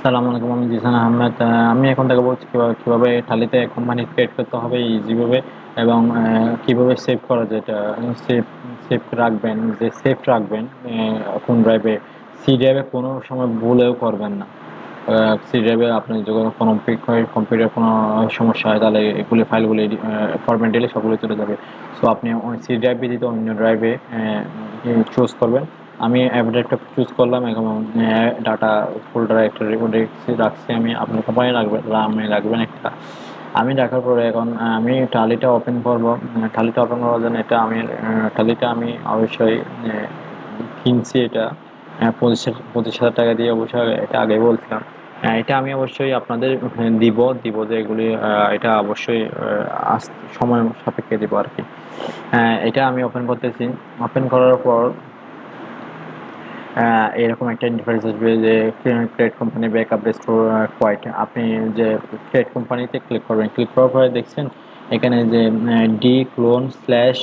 সালাম আলাইকুম, আমি জিসান আহমেদ। আমি এখন থেকে বলছি কিভাবে টালিতে কোম্পানি ক্রিয়েট করতে হবে ইজিভাবে, এবং কিভাবে সেভ করা যায়। এটা সেভ সেভ রাখবেন, যে সেভ রাখবেন কোন ড্রাইভে। সি ড্রাইভে কোনো সময় ভুলেও করবেন না। সি ড্রাইভে আপনি যখন কোনো কম্পিউটার কোনো সমস্যা হয়, তাহলে এগুলি ফাইলগুলি ফরম্যাট দিলে সবগুলো চলে যাবে। সো আপনি সি ড্রাইভ ব্যতীত অন্য ড্রাইভে চুজ করবেন। আমি অ্যাপ ড্রাইভটা চুজ করলাম এবং ডাটা ফোল্ডারে একটা রেকর্ড রাখছি। আমি আপনার কোম্পানি রাখবেন একটা। আমি রাখার পরে এখন আমি টালিটা ওপেন করব। টালিটা ওপেন করার জন্য এটা আমি টালিটা আমি অবশ্যই কিনছি। এটা 25,000 টাকা দিয়ে, অবশ্যই এটা আগে বলছিলাম। এটা আমি অবশ্যই আপনাদের দিব যে এগুলি এটা অবশ্যই সময় সাপেক্ষে দিব আর কি। এটা আমি ওপেন করতেছি। ওপেন করার পর এরকম একটা ইন্টারফেস আসবে যে create company backup restore quite. আপনি যে ক্রিয়েট কোম্পানিতে ক্লিক করবেন, ক্লিক করার পরে দেখছেন এখানে যে D clone slash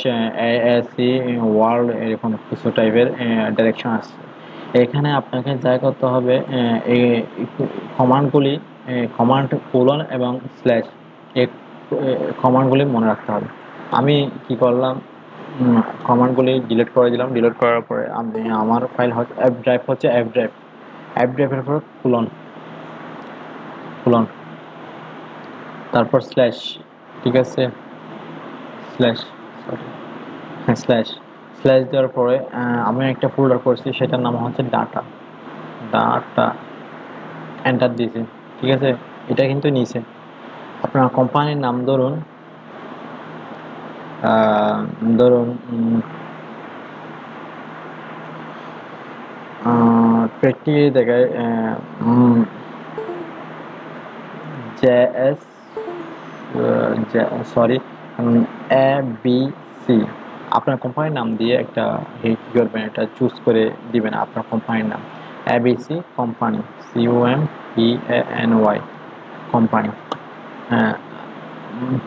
AAC world এরকম কিছু টাইপের ডাইরেকশন আসছে। এখানে আপনাকে যা করতে হবে, এই কমান্ডগুলি, কমান্ড কোলন এবং স্ল্যাশ, এই কমান্ডগুলি মনে রাখতে হবে। আমি কি করলাম, কমান্ডগুলি ডিলিট করে দিলাম। ডিলিট করার পরে আমি আমার ফাইল হচ্ছে অ্যাপ ড্রাইভের পর খুলন খুলন, তারপর স্ল্যাশ, ঠিক আছে, স্ল্যাশ, সরি, হ্যাঁ স্ল্যাশ। স্ল্যাশ দেওয়ার পরে আমি একটা ফোল্ডার করছি, সেটার নাম হচ্ছে ডাটা। ডাটা এন্টার দিয়েছি, ঠিক আছে। এটা কিন্তু নিচে আপনার কোম্পানির নাম ধরুন, ধরুন পেটি দেখায় JS, sorry, A B C. আপনার কোম্পানির নাম দিয়ে একটা কি করবেন, এটা চুজ করে দিবেন আপনার কোম্পানির নাম। ABC company, COMPANY company. হ্যাঁ,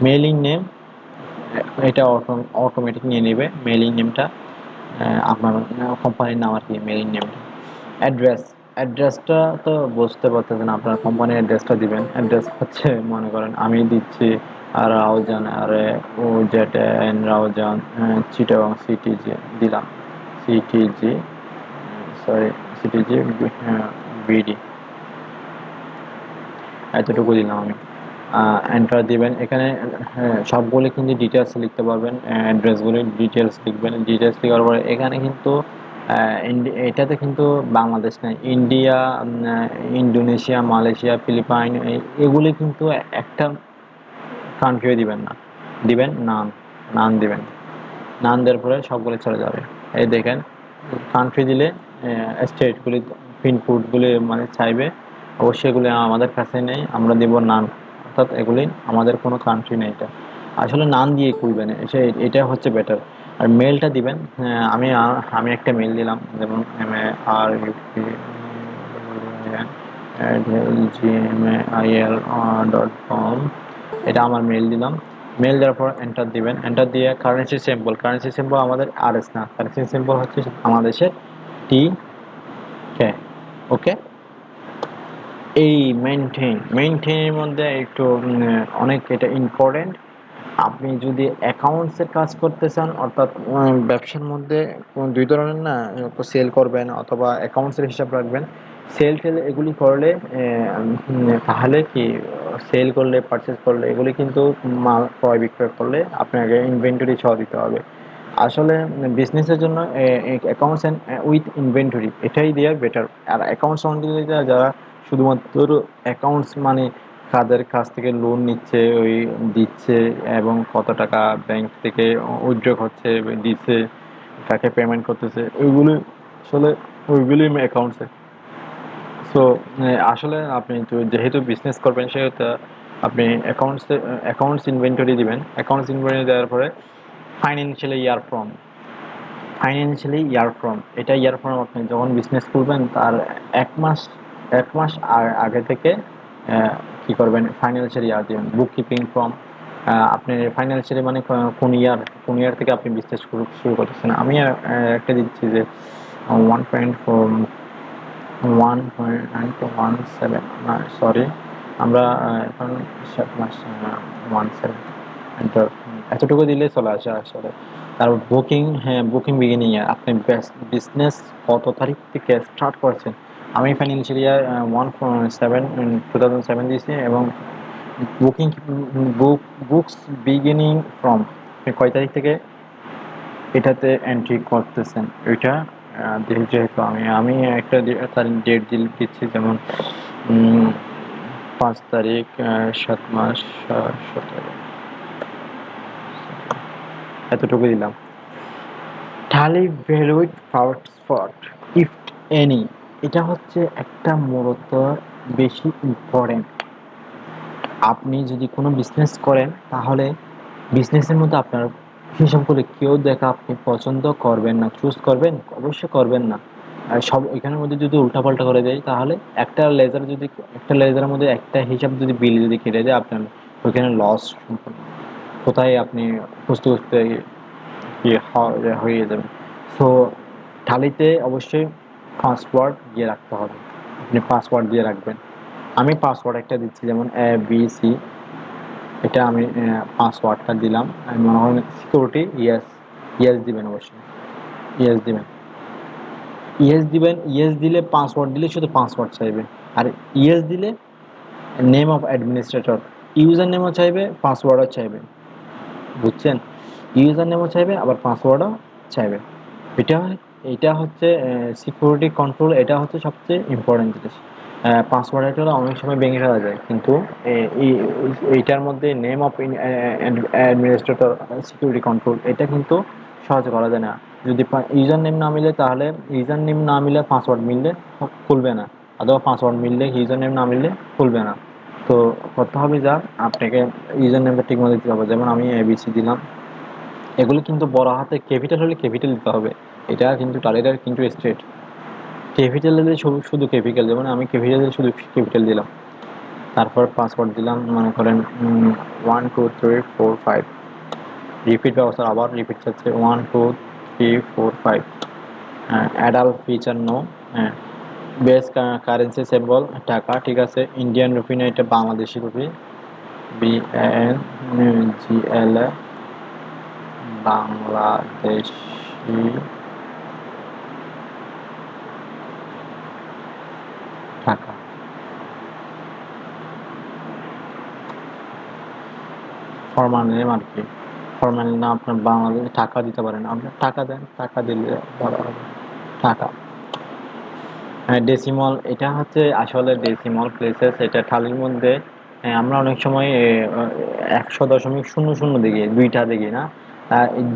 মেইলিং নেম, এটা অটোমেটিক নিয়ে নেবে মেইলিং নেমটা, আপনার কোম্পানির নাম আর কি, মেইলিং নেমটা। অ্যাড্রেস, অ্যাড্রেসটা তো বুঝতে পারতেছেন, আপনার কোম্পানির অ্যাড্রেসটা দিবেন। অ্যাড্রেস হচ্ছে মনে করেন আমি দিচ্ছি রাউজান, আরে O Z N Raozan, Chittagong CTG দিলাম, সিটিজি, সরি, সিটিজি বিডি, এতটুকু দিলাম আমি। এন্টার দিবেন এখানে। হ্যাঁ, সবগুলো কিন্তু ডিটেলস লিখতে পারবেন, অ্যাড্রেসগুলি ডিটেলস লিখবেন। ডিটেলস লেখার পরে এখানে কিন্তু এটাতে কিন্তু বাংলাদেশ নেই, ইন্ডিয়া, ইন্দোনেশিয়া, মালয়েশিয়া, ফিলিপাইন, এগুলি কিন্তু একটা কান্ট্রিও দিবেন না, দিবেন নান, নান দিবেন। নান দেওয়ার পরে সবগুলো চলে যাবে। এই দেখেন, কান্ট্রি দিলে স্টেটগুলি, পিনকোডগুলি মানে চাইবে, অবশ্যই এগুলি আমাদের কাছে নেই, আমরা দিব নান। অর্থাৎ এগুলি আমাদের কোনো কান্ট্রি নেই। এটা আসলে নান দিয়ে খুলবেন, এটা হচ্ছে বেটার। আর মেলটা দিবেন, আমি একটা মেল দিলাম, যেমন MARUPGMAIL.com, এটা আমার মেল দিলাম। মেল দেওয়ার পর এন্টার দিবেন। এন্টার দিয়ে কারেন্সি সিম্বল আমাদের RS না, কারেন্সি সিম্বল হচ্ছে বাংলাদেশের TK। ওকে, এই মেইনটেইনের মধ্যে একটু অনেক এটা ইম্পর্টেন্ট। আপনি যদি অ্যাকাউন্টসের কাজ করতে চান, অর্থাৎ ব্যবসার মধ্যে দুই ধরনের না, সেল করবেন অথবা অ্যাকাউন্টসের হিসাব রাখবেন। সেল টেল এগুলি করলে তাহলে কি, সেল করলে, পারচেস করলে, এগুলি কিন্তু মাল ক্রয় বিক্রয় করলে আপনাকে ইনভেন্টরি সহ দিতে হবে। আসলে বিজনেসের জন্য অ্যাকাউন্টস অ্যান্ড উইথ ইনভেন্টরি এটাই দেওয়া বেটার। আর অ্যাকাউন্টস যারা শুধুমাত্র অ্যাকাউন্টস মানে কাদের কাছ থেকে লোন নিচ্ছে, ওই দিচ্ছে, এবং কত টাকা ব্যাংক থেকে উইথড্র হচ্ছে, দিচ্ছে, কাকে পেমেন্ট করতেছে, ওইগুলি আসলে ওইগুলি অ্যাকাউন্টসে। সো আসলে আপনি তো যেহেতু বিজনেস করবেন, সেহেতু আপনি অ্যাকাউন্টস ইনভেন্টরি দিবেন। অ্যাকাউন্টস ইনভেন্টরি দেওয়ার পরে ফাইন্যান্সিয়ালি ইয়ার ফ্রম, এটা ইয়ার ফ্রম আপনি যখন বিজনেস করবেন তার 1 মাস, 1 মাস আগে থেকে কি করবেন, ফাইন্যান্সিয়াল ইয়ার দিবেন। বুক কিপিং ফ্রম, আপনি ফাইন্যান্সিয়ালি মানে কোন ইয়ার থেকে আপনি বিজনেস শুরু করতেছেন। আমি একটা দিচ্ছি যে 1.4, 1.17 না সরি আমরা এখন 7 মাস 17 এন্টার এতটুকু দিলে চলে আসে আসলে। তারপর বুকিং, হ্যাঁ বুকিং বিগিনিং ইয়ার, আপনি বিজনেস কত তারিখ থেকে স্টার্ট করছেন। আমি ফাইন্যান্সিয়াল ইয়ার 1/7/2007 দিয়েছি এবং বুকিং বুকস বিগিনিং ফ্রম কয় তারিখ থেকে এটাতে এন্ট্রি করতেছেন ওইটা যেহেতু আমি একটা তারিখ ডেট দিচ্ছি, যেমন 5 তারিখ 7 মাস 17 এতটুকু দিলাম। টালি valued power spot if any, এটা হচ্ছে একটা মূলত বেশি ইম্পর্টেন্ট। আপনি যদি কোনো বিজনেস করেন তাহলে বিজনেসের মধ্যে আপনার হিসাব করে কেউ দেখা আপনি পছন্দ করবেন না, চুজ করবেন অবশ্যই করবেন না। আর সব এখানের মধ্যে যদি উল্টাপাল্টা করে দেয় তাহলে একটা লেজারের মধ্যে একটা হিসাব যদি বিল যদি কেটে দেয় আপনার ওইখানে লস সম্পূর্ণ। কোথায় আপনি খুঁজতে খুঁজতে হয়ে যাবে। সো টালিতে অবশ্যই পাসওয়ার্ড দিয়ে রাখতে হবে, আপনি পাসওয়ার্ড দিয়ে রাখবেন। আমি পাসওয়ার্ড একটা দিচ্ছি, যেমন ABC, এটা আমি পাসওয়ার্ডটা দিলাম। আমি মনে হয় সিকিউরিটি ইয়েস, ইয়েস দিবেন অবশ্যই, ইয়েস দিবেন, ইয়েস দিবেন। ইয়েস দিলে পাসওয়ার্ড দিলে শুধু পাসওয়ার্ড চাইবে, আর ইয়েস দিলে নেম অফ অ্যাডমিনিস্ট্রেটর, ইউজার নেমও চাইবে পাসওয়ার্ডও চাইবে, বুঝছেন? ইউজার নেমও চাইবে আবার পাসওয়ার্ডও চাইবে। এটা এটা হচ্ছে সিকিউরিটি কন্ট্রোল, এটা হচ্ছে সবচেয়ে ইম্পর্টেন্ট জিনিস। পাসওয়ার্ড এটা অনেক সময় ভেঙে ফেলা যায়, কিন্তু এইটার মধ্যে name of administrator security control এটা কিন্তু সহজে করা যায় না। যদি ইউজার নেম না মিলে তাহলে ইউজার নেম না মিলে পাসওয়ার্ড মিললে খুলবে না, অথবা পাসওয়ার্ড মিললে ইউজার নেম না মিললে খুলবে না। তো করতে হবে যা, আপনাকে ইউজার নেমটা ঠিক মতো দিতে হবে। যেমন আমি ABC দিলাম, এগুলো কিন্তু বড় হাতে ক্যাপিটাল হলে ক্যাপিটাল দিতে হবে। এটা কিন্তু টালিটার কিন্তু স্ট্রেট ক্যাপিটাল দিলে শুধু ক্যাপিটাল, যেমন আমি ক্যাপিটাল দিয়ে শুধু ক্যাপিটাল দিলাম। তারপর পাসওয়ার্ড দিলাম, মনে করেন 1 2 3 4 5, রিপিট ব্যবস্থা আবার রিপিট চাচ্ছে 1 2 3 4 5। অ্যাডাল্ট ফিচার নো, হ্যাঁ বেস কারেন্সি সিম্বল টাকা, ঠিক আছে। ইন্ডিয়ান রুপি না, এটা বাংলাদেশি রুপি, BANGL বাংলাদেশি টাকা। ফরমাল নেম আর কি, ফরমাল না আপনার বাংলাদেশে টাকা দিতে পারেন, আপনার টাকা দেন, টাকা দিলে ভালো হবে। টাকা, হ্যাঁ ডেসিমল, এটা হচ্ছে আসলে ডেসিমল প্লেসেস, এটা থালির মধ্যে আমরা অনেক সময় 100.00 দেখি, দুইটা দেখি না।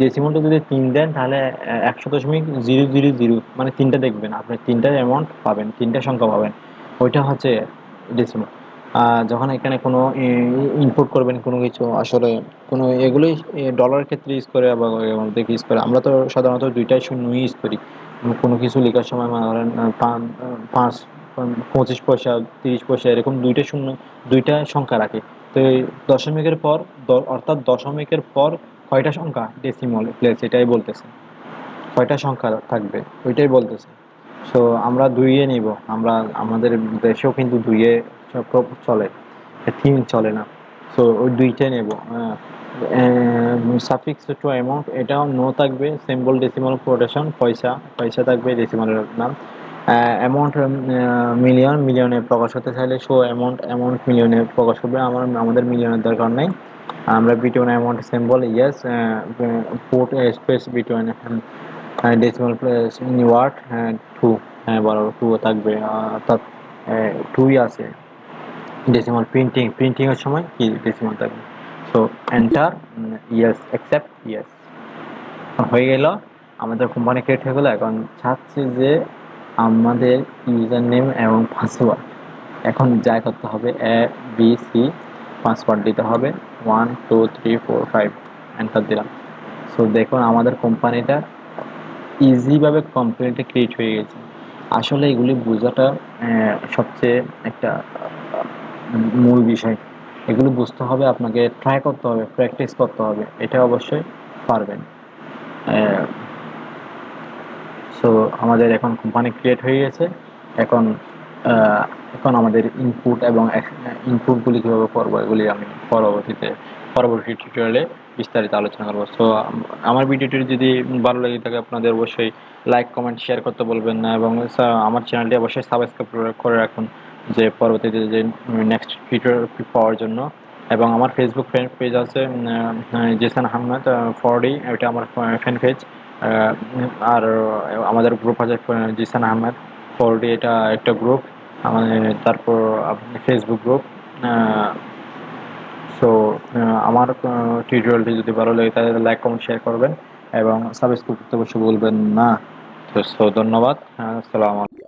ডেসিমলটা যদি 3 দেন তাহলে 100.000 মানে তিনটা দেখবেন, আপনি তিনটা অ্যামাউন্ট পাবেন, তিনটা সংখ্যা পাবেন, ওইটা হচ্ছে ডেসিমল। যখন এখানে কোনো ইনপুট করবেন কোনো কিছু, আসলে কোনো এগুলোই ডলারের ক্ষেত্রে ইউজ করে আবার দেখে ইউজ করে, আমরা তো সাধারণত দুইটাই শূন্য ইউজ করি কোনো কিছু লেখার সময়। মনে করেন 5 25 পয়সা 30 পয়সা এরকম দুইটা শূন্য, দুইটা সংখ্যা রাখে। তো এই দশমিকের পর অর্থাৎ দশমিকের পর কয়টা সংখ্যা ডেসিমল প্লেস এটাই বলতেছে, কয়টা সংখ্যা থাকবে ওইটাই বলতেছে। সো আমরা দুইয়ে নিব, আমরা আমাদের দেশেও কিন্তু দুইয়ে চলে, 3 চলে না। সো ওই দুইটাই নেব। সাফিক্স টু অ্যামাউন্ট এটাও নো থাকবে, সিম্বল ডেসিমাল কোটেশন পয়সা, পয়সা থাকবে ডেসিমালের নাম। অ্যামাউন্ট মিলিয়ন, মিলিয়নে প্রকাশ হতে চাইলে শো অ্যামাউন্ট, অ্যামাউন্ট মিলিয়নে প্রকাশ করবে, আমাদের মিলিয়নের দরকার নেই। আমরা between amount symbol yes, put space between decimal place word, two, হ্যাঁ বরাবর টু থাকবে, অর্থাৎ টুই আছে। ডেসিমাল প্রিন্টিং, প্রিন্টিং এর সময় কি ডেসিমাল থাকবে। So enter, yes accept, yes হয়ে গেল, আমাদের কোম্পানি ক্রিয়েট হয়ে গেলো। এখন চাচ্ছি যে আমাদের ইউজার নেম এবং পাসওয়ার্ড, এখন যা করতে হবে ABC পাসওয়ার্ড দিতে হবে 1 2 3 4 5, এন্টার দিলাম। সো দেখুন আমাদের কোম্পানিটা ইজিভাবে কোম্পানিটা ক্রিয়েট হয়ে গেছে। আসলে এগুলি বোঝাটা সবচেয়ে একটা মূল বিষয়। এগুলো বুঝতে হবে, আপনাকে ট্রাই করতে হবে, প্র্যাকটিস করতে হবে, এটা অবশ্যই পারবেন। সো আমাদের এখন কোম্পানি ক্রিয়েট হয়ে গেছে। এখন এখন আমাদের ইনপুট এবং ইনপুটগুলি কীভাবে করবো এগুলি আমি পরবর্তী টিউটোরিয়ালে বিস্তারিত আলোচনা করবো। সো আমার ভিডিওটি যদি ভালো লেগে থাকে আপনাদের অবশ্যই লাইক কমেন্ট শেয়ার করতে বলবেন না, এবং আমার চ্যানেলটি অবশ্যই সাবস্ক্রাইব করে রাখুন যে পরবর্তীতে যে নেক্সট টিউটোরিয়াল পাওয়ার জন্য। এবং আমার ফেসবুক ফ্যান পেজ আছে জিসান আহমেদ ফরডি, এটা আমার ফ্যান পেজ। আর আমাদের গ্রুপ আছে জিসান আহমেদ ফরডি, এটা একটা গ্রুপ আমাদের। তারপর আপনি ফেসবুক গ্রুপ। সো আমার টিউটোরিয়ালটি যদি ভালো লাগে তাহলে লাইক কমেন্ট শেয়ার করবেন এবং সাবস্ক্রাইব করতে অবশ্যই বলবেন না। তো ধন্যবাদ। আসসালামু আলাইকুম।